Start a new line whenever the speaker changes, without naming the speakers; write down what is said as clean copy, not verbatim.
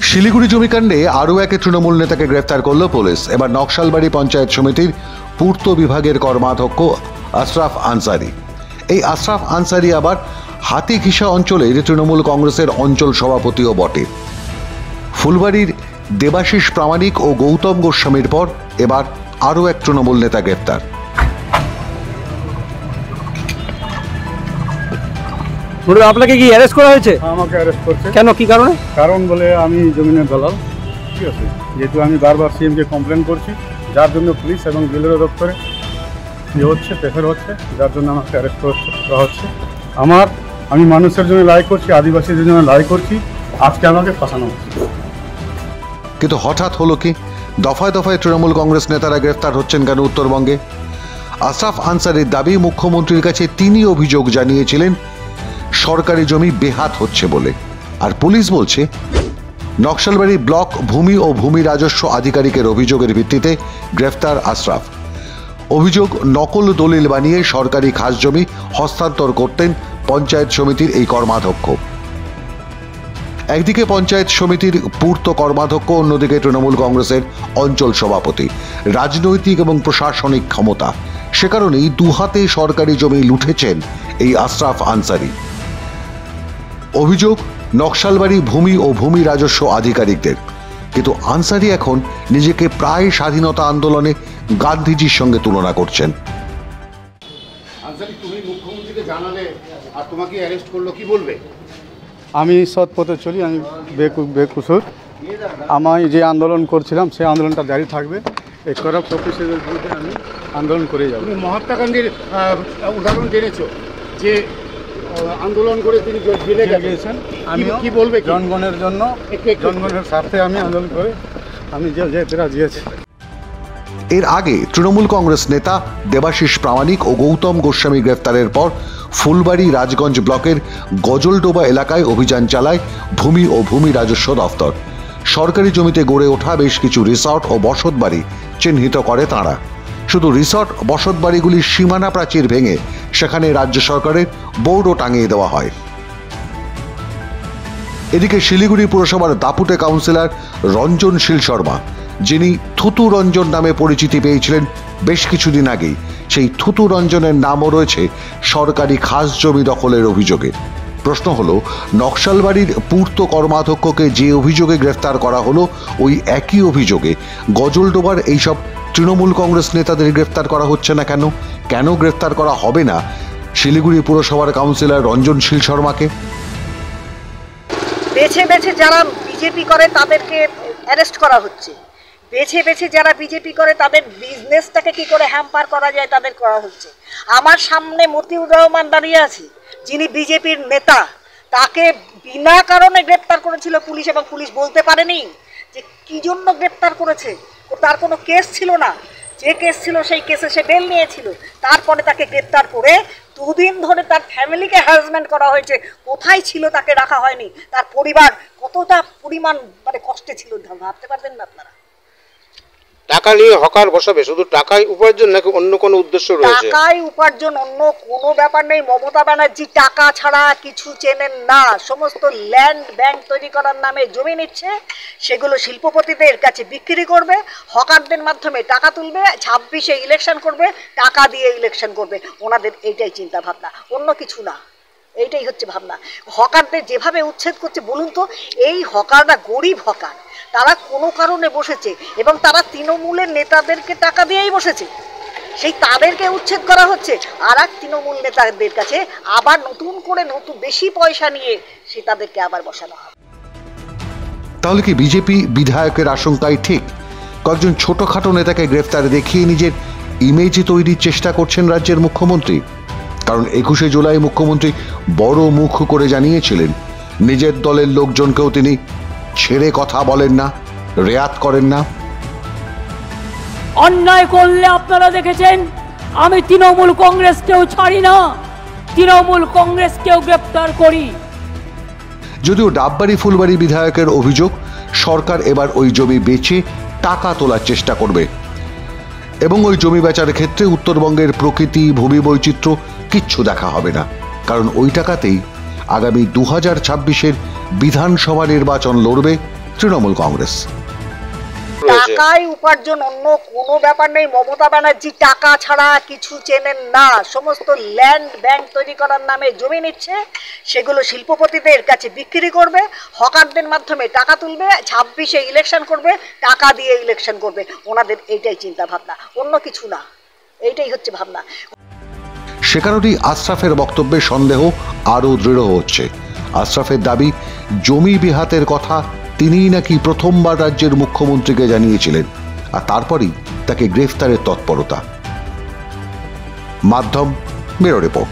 শিলিগুড়ি জমিকাণ্ডে আরও এক তৃণমূল নেতাকে গ্রেফতার করল পুলিশ। এবার নকশালবাড়ি পঞ্চায়েত সমিতির পূর্ত বিভাগের কর্মাধ্যক্ষ আশরাফ আনসারি। এই আশরাফ আনসারি আবার হাতিঘিসা অঞ্চলের তৃণমূল কংগ্রেসের অঞ্চল সভাপতিও বটে। ফুলবাড়ির দেবাশিস প্রামাণিক ও গৌতম গোস্বামীর পর এবার আরও এক তৃণমূল নেতা গ্রেফতার।
আপনাকে কি অ্যারেস্ট করা হয়েছে?
আমাকে অ্যারেস্ট করছে।
কেন, কি কারণে?
কারণ বলে আমি জমিনের দালাল, ঠিক আছে, যেহেতু আমি বারবার সিএমকে কমপ্লেন করছি, যার জন্য পুলিশ এবং বিএলও দপ্তরে হচ্ছে প্রেশার হচ্ছে, যার জন্য আমাকে অ্যারেস্ট করা হচ্ছে। আমি মানুষের জন্য লড়াই করছি, আদিবাসীদের জন্য লড়াই করছি, আজকে আমাকে ফাঁসানো হচ্ছে।
কিন্তু হঠাৎ হলো কি? দফায় দফায় তৃণমূল কংগ্রেস নেতারা গ্রেফতার হচ্ছেন কেন উত্তরবঙ্গে? আশরাফ আনসারির দাবি, মুখ্যমন্ত্রীর কাছে তিনি অভিযোগ জানিয়েছিলেন সরকারি জমি বেহাত হচ্ছে বলে। আর পুলিশ বলছে নকশালবাড়ি ব্লক ভূমি ও ভূমি রাজস্ব আধিকারিকের অভিযোগের ভিত্তিতে গ্রেফতার আশরাফ। অভিযোগ, নকল দলিল বানিয়ে সরকারি খাস জমি হস্তান্তর করতেন পঞ্চায়েত সমিতির এই কর্মাধ্যক্ষ। একদিকে পঞ্চায়েত সমিতির পূর্ত কর্মাধ্যক্ষ, অন্যদিকে তৃণমূল কংগ্রেসের অঞ্চল সভাপতি। রাজনৈতিক এবং প্রশাসনিক ক্ষমতা, সে কারণেই দুহাতে সরকারি জমি লুঠেছেন এই আশরাফ আনসারি। অভিযোগ নকশালবাড়ি ভূমি ও ভূমি রাজস্ব আধিকারিকদের। কিন্তু আনসারি এখন নিজেকে প্রায় স্বাধীনতা আন্দোলনে গান্ধীজির সঙ্গে তুলনা করছেন।
আনসারি, তুমি মুখ্যমন্ত্রীকে জানালে আর তোমাকে অ্যারেস্ট করলো, কি বলবে?
আমি সৎ পথে চলি, আমি বেকসুর। আমি যে আন্দোলন করছিলাম সেই আন্দোলনটা জারি থাকবে। এই করাপ্ট অফিসারদের বিরুদ্ধে আমি আন্দোলন করে যাব।
তুমি মহাত্মা গান্ধীর উদাহরণ জেনেছো, যে আন্দোলন করে তিনি জেলে গিয়েছেন। আমি কি বলবে?
জনগণের জন্য, জনগণের স্বার্থে আমি আন্দোলন করে আমি যেতে রাজি আছি।
এর আগে তৃণমূল কংগ্রেস নেতা দেবাশিস প্রামাণিক ও গৌতম গোস্বামী গ্রেফতারের পর ফুলবাড়ি রাজগঞ্জ ব্লকের গজলডোবা এলাকায় অভিযান চালায় ভূমি ও ভূমি রাজস্ব দফতর। সরকারি জমিতে গড়ে ওঠা বেশ কিছু রিসর্ট ও বসতবাড়ি চিহ্নিত করে তাঁরা। শুধু রিসর্ট বসতবাড়িগুলির সীমানা প্রাচীর ভেঙে সেখানে রাজ্য সরকারের বোর্ডও টাঙিয়ে দেওয়া হয়। এদিকে শিলিগুড়ি পুরসভার দাপুটে কাউন্সিলর রঞ্জনশীল শর্মা, যিনি থুতু রঞ্জন নামে পরিচিতি পেয়েছিলেন বেশ কিছুদিন আগেই, সেই থুতু রঞ্জনের নামও রয়েছে সরকারি খাস জমি দখলের অভিযোগে। প্রশ্ন হলো, নকশালবাড়ির পূর্ত কর্মাধ্যক্ষকে যে অভিযোগে গ্রেফতার করা হলো, ওই একই অভিযোগে গজলডোবার এইসব তৃণমূল কংগ্রেস নেতাদের গ্রেফতার করা হচ্ছে না কেন? কেন গ্রেফতার করা হবে না শিলিগুড়ি পুরসভার কাউন্সিলর রঞ্জনশীল শর্মাকে?
বেছে বেছে যারা বিজেপি করে তাদেরকে অ্যারেস্ট করা হচ্ছে, বেছে বেছে যারা বিজেপি করে তাদের বিজনেসটাকে কি করে হ্যাম্পার করা যায় তাদের করা হচ্ছে। আমার সামনে মতিউর রহমান দাঁড়িয়ে আছে, যিনি বিজেপির নেতা, তাকে বিনা কারণে গ্রেপ্তার করেছিল পুলিশ, এবং পুলিশ বলতে পারেনি যে কি জন্য গ্রেপ্তার করেছে। তার কোনো কেস ছিল না, যে কেস ছিল সেই কেসে সে বেল নিয়েছিল। তারপরে তাকে গ্রেপ্তার করে 2 দিন ধরে তার ফ্যামিলিকে হ্যারাসমেন্ট করা হয়েছে। কোথায় ছিল তাকে রাখা হয়নি, তার পরিবার কতটা পরিমাণ কষ্টে ছিল ভাবতে পারবেন না আপনারা।
টাকা নিয়ে হকার বসাবে, শুধু টাকাই উপার্জন নাকি অন্য কোনো উদ্দেশ্য রয়েছে?
টাকাই উপার্জন, অন্য কোনো ব্যাপার নেই। মমতা ব্যানার্জি টাকা ছাড়া কিছু চেনেন না। সমস্ত ল্যান্ড ব্যাংক তৈরি করার নামে জমি নিচ্ছে, সেগুলো শিল্পপতিদের কাছে বিক্রি করবে, হকারদের মাধ্যমে টাকা তুলবে, 26-এ ইলেকশন করবে, টাকা দিয়ে ইলেকশন করবে। ওনাদের এইটাই চিন্তা ভাবনা, অন্য কিছু না। এইটাই হচ্ছে ভাবনা। হকারদের যেভাবে উচ্ছেদ করছে, বলুন তো, এই হকাররা গরিব হকার, তারা কোনো কারণে বসেছে এবং তারা তৃণমূলের নেতাদেরকে টাকা দিয়েই বসেছে। সেই তাদেরকে উচ্ছেদ করা হচ্ছে, আর এক তৃণমূল নেতাদের কাছে আবার নতুন করে বেশি পয়সা নিয়ে সে তাদেরকে আবার বসানো হবে।
তাহলে কি বিজেপি বিধায়কের আশঙ্কাই ঠিক? কয়েকজন ছোটখাটো নেতাকে গ্রেফতার দেখিয়ে নিজের ইমেজ তৈরির চেষ্টা করছেন রাজ্যের মুখ্যমন্ত্রী। কারণ 21শে জুলাই মুখ্যমন্ত্রী বড় মুখ করে জানিয়েছিলেন, নিজের দলের লোকজনকেও তিনি ছেড়ে কথা বলেন না, রেয়াত করেন না।
অন্যায় করলে আপনারা দেখেছেন আমি তৃণমূল কংগ্রেসকেও ছাড়ি না, তৃণমূল কংগ্রেসকেও গ্রেপ্তার করি।
যদিও ডাববাড়ি ফুলবাড়ি বিধায়কের অভিযোগ, সরকার এবার ওই জমি বেচে টাকা তোলার চেষ্টা করবে এবং ওই জমি বেচার ক্ষেত্রে উত্তরবঙ্গের প্রকৃতি, ভূমি বৈচিত্র্য কিচ্ছু দেখা হবে না। কারণ ওই টাকাতেই আগামী 2026-এর বিধানসভা নির্বাচন লড়বে তৃণমূল কংগ্রেস।
টাকায় উপার্জন, অন্য কোনো ব্যাপার নেই। মমতা ব্যানার্জি টাকা ছাড়া কিছু চেনেন না। সমস্ত ল্যান্ড ব্যাংক তৈরি করার নামে জমি নিচ্ছে, সেগুলো শিল্পপতিদের কাছে বিক্রি করবে, হকারদের মাধ্যমে টাকা তুলবে, 26-এ ইলেকশন করবে, টাকা দিয়ে ইলেকশন করবে। ওনাদের এইটাই চিন্তা ভাবনা, অন্য কিছু না। এইটাই হচ্ছে ভাবনা।
সে কারণেই আশরাফের বক্তব্যে সন্দেহ আরও দৃঢ় হচ্ছে। আশরাফের দাবি, জমি বেহাতের কথা তিনিই নাকি প্রথমবার রাজ্যের মুখ্যমন্ত্রীকে জানিয়েছিলেন, আর তারপরই তাকে গ্রেফতারের তৎপরতা। মাধ্যম ব্যুরো রিপোর্ট।